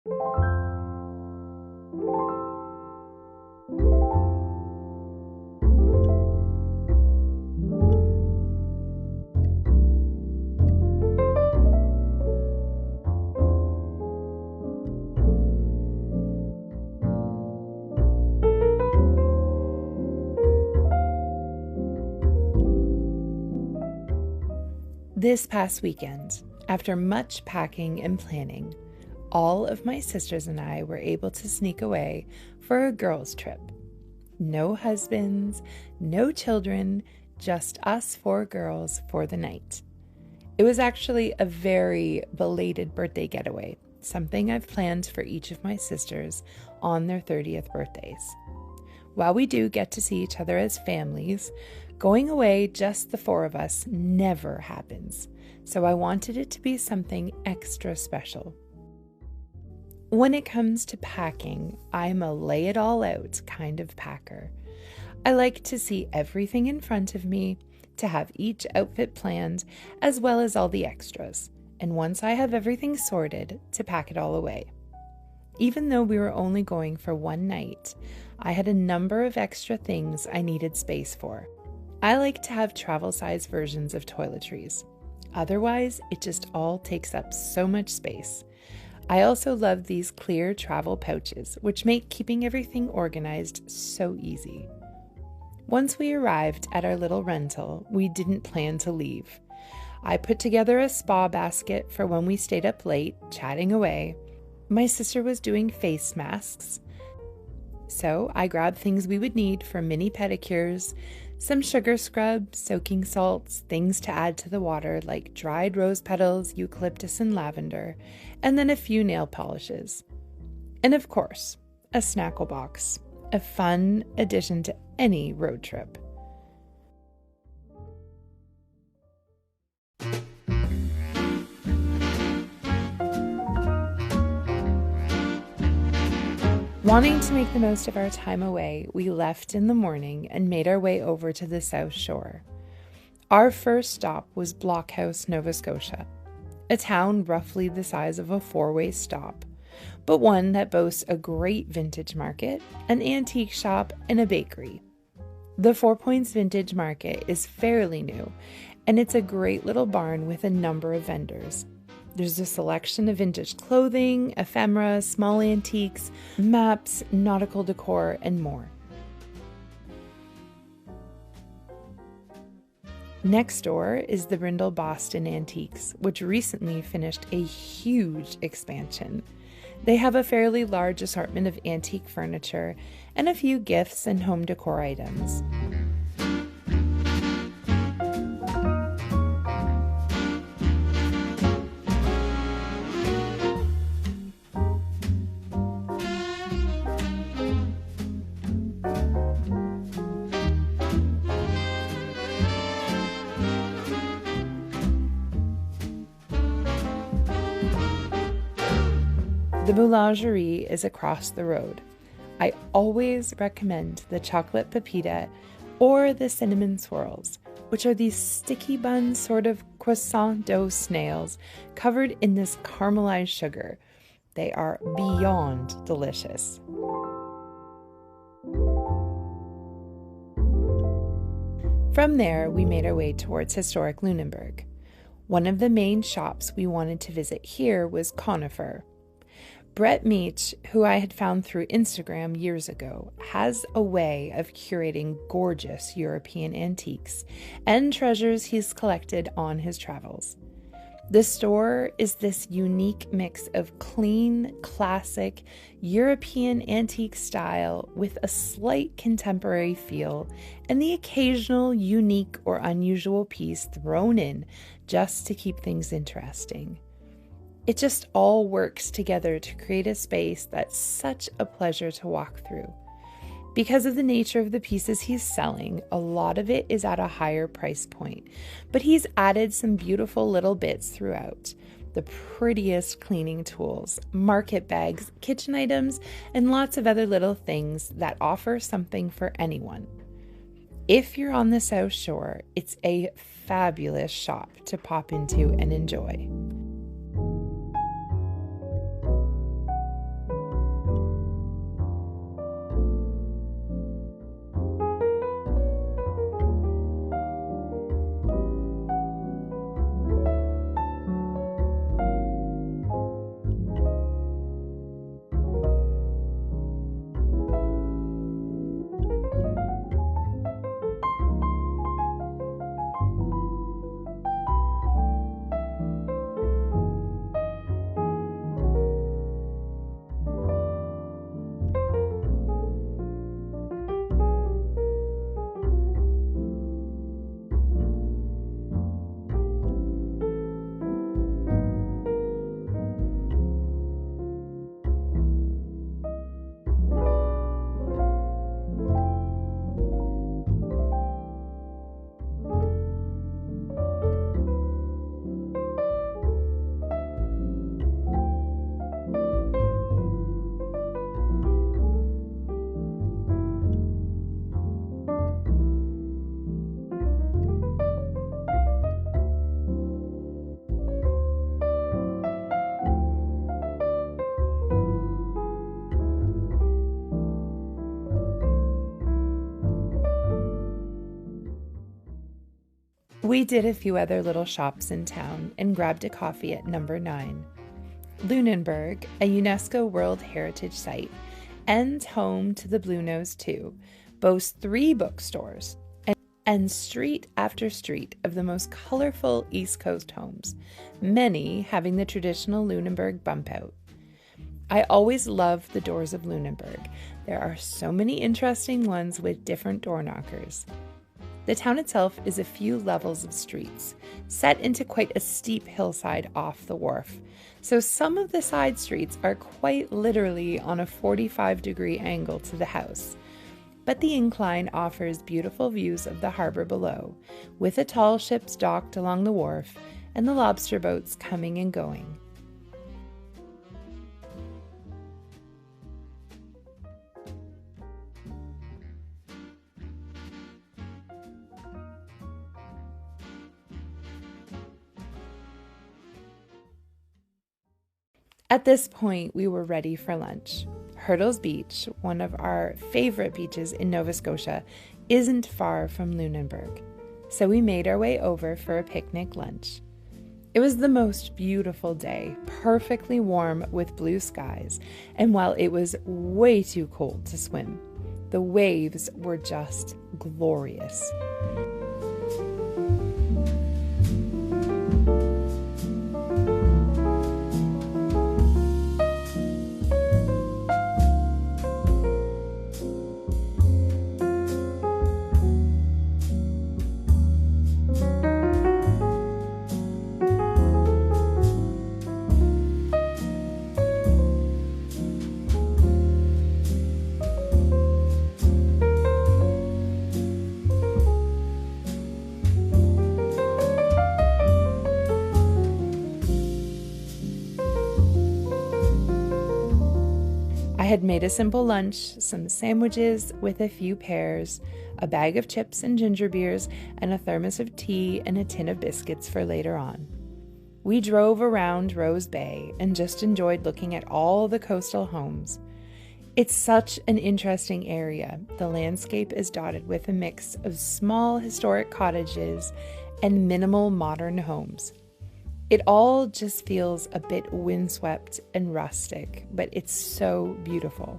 This past weekend, after much packing and planning, all of my sisters and I were able to sneak away for a girls' trip. No husbands, no children, just us 4 girls for the night. It was actually a very belated birthday getaway, something I've planned for each of my sisters on their 30th birthdays. While we do get to see each other as families, going away just the 4 of us never happens, so I wanted it to be something extra special. When it comes to packing, I'm a lay it all out kind of packer. I like to see everything in front of me, to have each outfit planned, as well as all the extras, and once I have everything sorted, to pack it all away. Even though we were only going for one night, I had a number of extra things I needed space for. I like to have travel-size versions of toiletries. Otherwise, it just all takes up so much space. I also love these clear travel pouches, which make keeping everything organized so easy. Once we arrived at our little rental, we didn't plan to leave. I put together a spa basket for when we stayed up late, chatting away. My sister was doing face masks, so I grabbed things we would need for mini pedicures, some sugar scrub, soaking salts, things to add to the water like dried rose petals, eucalyptus, and lavender, and then a few nail polishes. And of course, a snackle box, a fun addition to any road trip. Wanting to make the most of our time away, we left in the morning and made our way over to the Southshore. Our first stop was Blockhouse, Nova Scotia, a town roughly the size of a 4-way stop, but one that boasts a great vintage market, an antique shop, and a bakery. The 4 Points Vintage Market is fairly new, and it's a great little barn with a number of vendors. There's a selection of vintage clothing, ephemera, small antiques, maps, nautical decor, and more. Next door is the Brindle Boston Antiques, which recently finished a huge expansion. They have a fairly large assortment of antique furniture and a few gifts and home decor items. The boulangerie is across the road. I always recommend the chocolate pepita or the cinnamon swirls, which are these sticky bun sort of croissant dough snails covered in this caramelized sugar. They are beyond delicious. From there, we made our way towards historic Lunenburg. One of the main shops we wanted to visit here was Conifer. Brett Meach, who I had found through Instagram years ago, has a way of curating gorgeous European antiques and treasures he's collected on his travels. The store is this unique mix of clean, classic, European antique style with a slight contemporary feel and the occasional unique or unusual piece thrown in just to keep things interesting. It just all works together to create a space that's such a pleasure to walk through. Because of the nature of the pieces he's selling, a lot of it is at a higher price point, but he's added some beautiful little bits throughout. The prettiest cleaning tools, market bags, kitchen items, and lots of other little things that offer something for anyone. If you're on the South Shore, it's a fabulous shop to pop into and enjoy. We did a few other little shops in town and grabbed a coffee at number 9. Lunenburg, a UNESCO World Heritage Site, and home to the Blue Nose 2, boasts 3 bookstores and street after street of the most colorful East Coast homes, many having the traditional Lunenburg bump out. I always love the doors of Lunenburg. There are so many interesting ones with different door knockers. The town itself is a few levels of streets, set into quite a steep hillside off the wharf, so some of the side streets are quite literally on a 45-degree angle to the house. But the incline offers beautiful views of the harbor below, with the tall ships docked along the wharf and the lobster boats coming and going. At this point, we were ready for lunch. Hirtles Beach, one of our favorite beaches in Nova Scotia, isn't far from Lunenburg, so we made our way over for a picnic lunch. It was the most beautiful day, perfectly warm with blue skies, and while it was way too cold to swim, the waves were just glorious. I had made a simple lunch, some sandwiches with a few pears, a bag of chips and ginger beers, and a thermos of tea and a tin of biscuits for later on. We drove around Rose Bay and just enjoyed looking at all the coastal homes. It's such an interesting area. The landscape is dotted with a mix of small historic cottages and minimal modern homes. It all just feels a bit windswept and rustic, but it's so beautiful.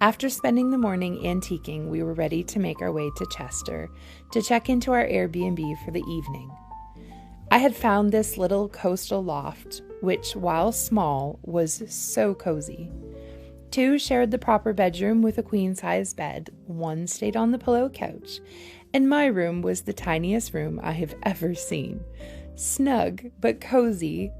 After spending the morning antiquing, we were ready to make our way to Chester to check into our Airbnb for the evening. I had found this little coastal loft, which, while small, was so cozy. 2 shared the proper bedroom with a queen-size bed, 1 stayed on the pillow couch, and my room was the tiniest room I have ever seen. Snug but cozy,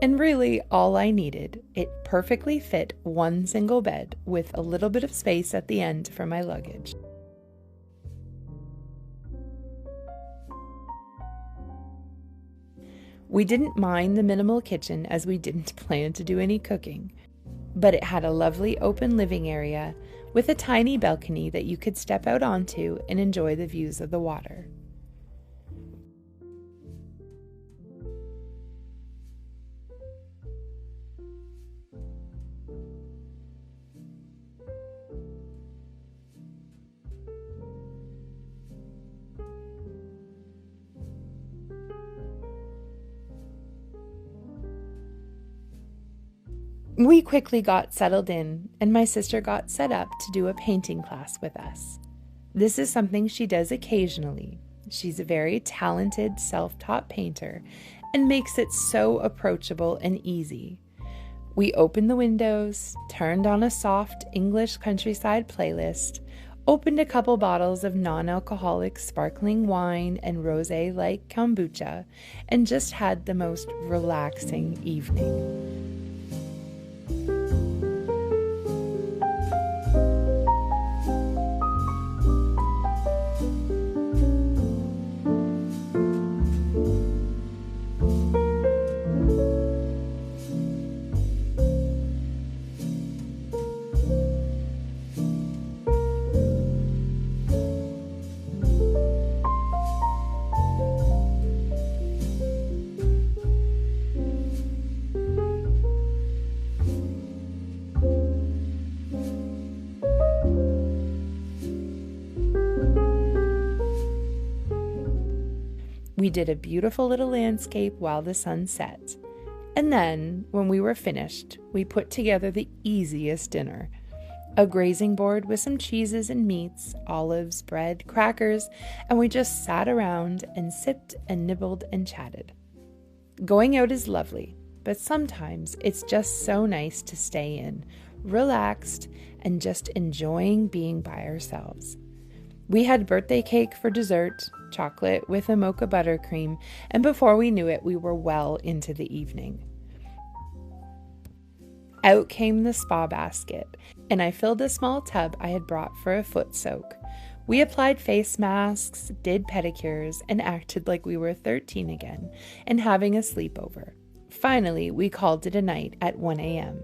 and really all I needed. It perfectly fit 1 single bed with a little bit of space at the end for my luggage. We didn't mind the minimal kitchen as we didn't plan to do any cooking, but it had a lovely open living area with a tiny balcony that you could step out onto and enjoy the views of the water. We quickly got settled in, and my sister got set up to do a painting class with us. This is something she does occasionally. She's a very talented, self-taught painter and makes it so approachable and easy. We opened the windows, turned on a soft English countryside playlist, opened a couple bottles of non-alcoholic sparkling wine and rosé like kombucha, and just had the most relaxing evening. We did a beautiful little landscape while the sun set. And then, when we were finished, we put together the easiest dinner. A grazing board with some cheeses and meats, olives, bread, crackers, and we just sat around and sipped and nibbled and chatted. Going out is lovely, but sometimes it's just so nice to stay in, relaxed, and just enjoying being by ourselves. We had birthday cake for dessert, chocolate with a mocha buttercream, and before we knew it, we were well into the evening. Out came the spa basket, and I filled a small tub I had brought for a foot soak. We applied face masks, did pedicures, and acted like we were 13 again and having a sleepover. Finally, we called it a night at 1 a.m.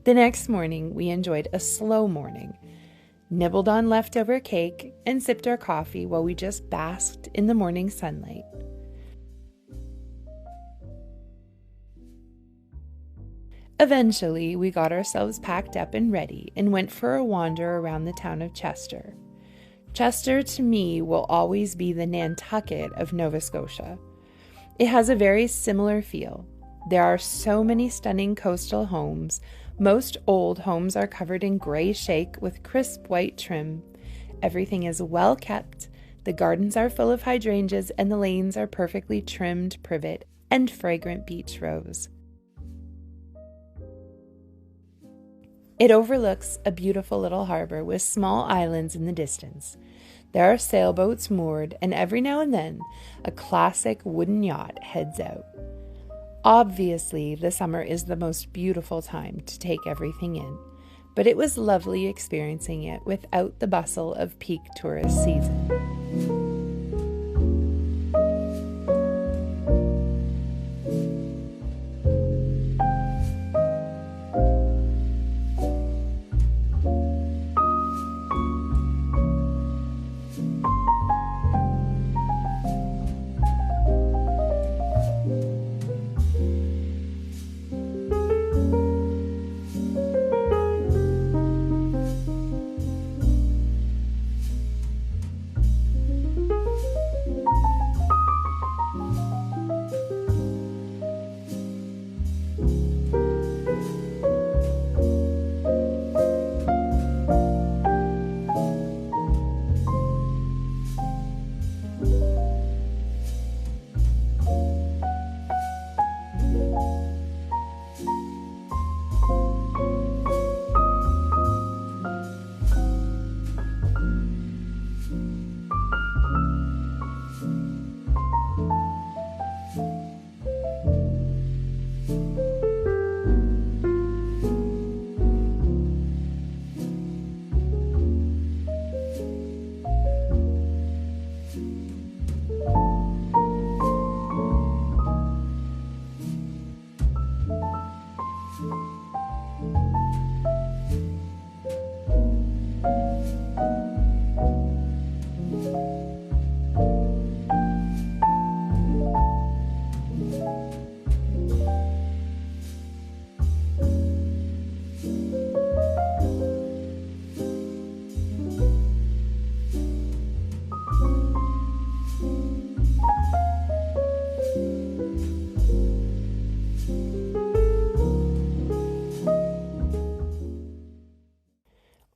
The next morning, we enjoyed a slow morning, nibbled on leftover cake, and sipped our coffee while we just basked in the morning sunlight. Eventually, we got ourselves packed up and ready and went for a wander around the town of Chester. Chester, to me, will always be the Nantucket of Nova Scotia. It has a very similar feel. There are so many stunning coastal homes. Most old homes are covered in gray shake with crisp white trim. Everything is well kept. The gardens are full of hydrangeas and the lanes are perfectly trimmed privet and fragrant beach rose. It overlooks a beautiful little harbor with small islands in the distance. There are sailboats moored, and every now and then, a classic wooden yacht heads out. Obviously, the summer is the most beautiful time to take everything in, but it was lovely experiencing it without the bustle of peak tourist season.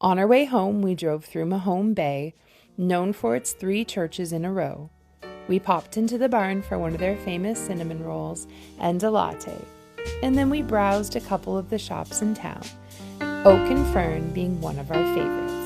On our way home, we drove through Mahone Bay, known for its 3 churches in a row. We popped into the barn for one of their famous cinnamon rolls and a latte, and then we browsed a couple of the shops in town, Oak and Fern being one of our favorites.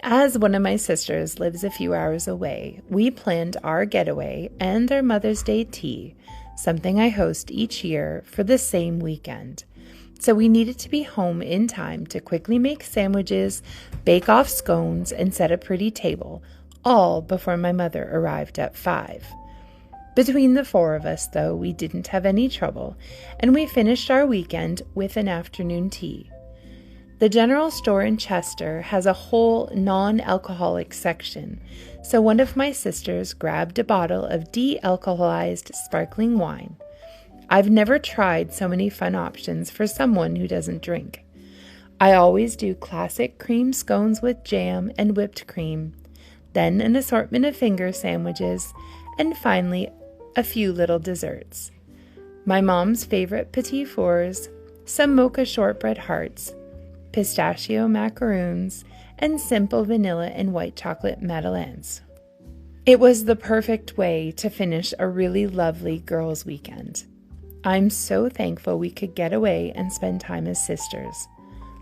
As one of my sisters lives a few hours away, we planned our getaway and our Mother's Day tea, something I host each year, for the same weekend. So we needed to be home in time to quickly make sandwiches, bake off scones, and set a pretty table, all before my mother arrived at 5. Between the 4 of us, though, we didn't have any trouble, and we finished our weekend with an afternoon tea. The general store in Chester has a whole non-alcoholic section, so one of my sisters grabbed a bottle of de-alcoholized sparkling wine. I've never tried so many fun options for someone who doesn't drink. I always do classic cream scones with jam and whipped cream, then an assortment of finger sandwiches, and finally a few little desserts. My mom's favorite petit fours, some mocha shortbread hearts, pistachio macaroons, and simple vanilla and white chocolate madeleines. It was the perfect way to finish a really lovely girls' weekend. I'm so thankful we could get away and spend time as sisters.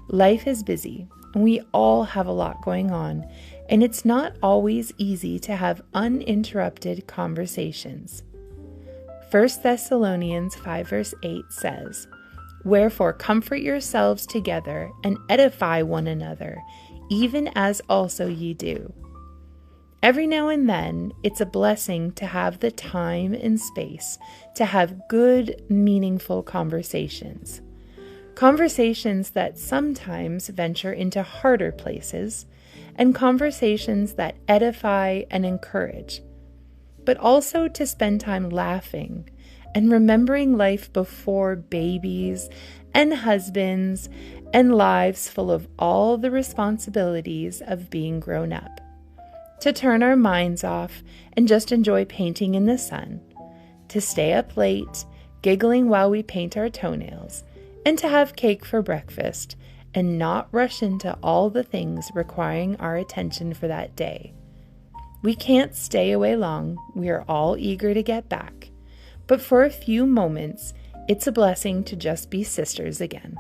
Life is busy, and we all have a lot going on, and it's not always easy to have uninterrupted conversations. 1 Thessalonians 5 verse 8 says, "Wherefore comfort yourselves together and edify one another, even as also ye do." Every now and then, it's a blessing to have the time and space to have good, meaningful conversations. Conversations that sometimes venture into harder places, and conversations that edify and encourage, but also to spend time laughing and remembering life before babies and husbands and lives full of all the responsibilities of being grown up. To turn our minds off and just enjoy painting in the sun. To stay up late, giggling while we paint our toenails, and to have cake for breakfast and not rush into all the things requiring our attention for that day. We can't stay away long. We are all eager to get back. But for a few moments, it's a blessing to just be sisters again.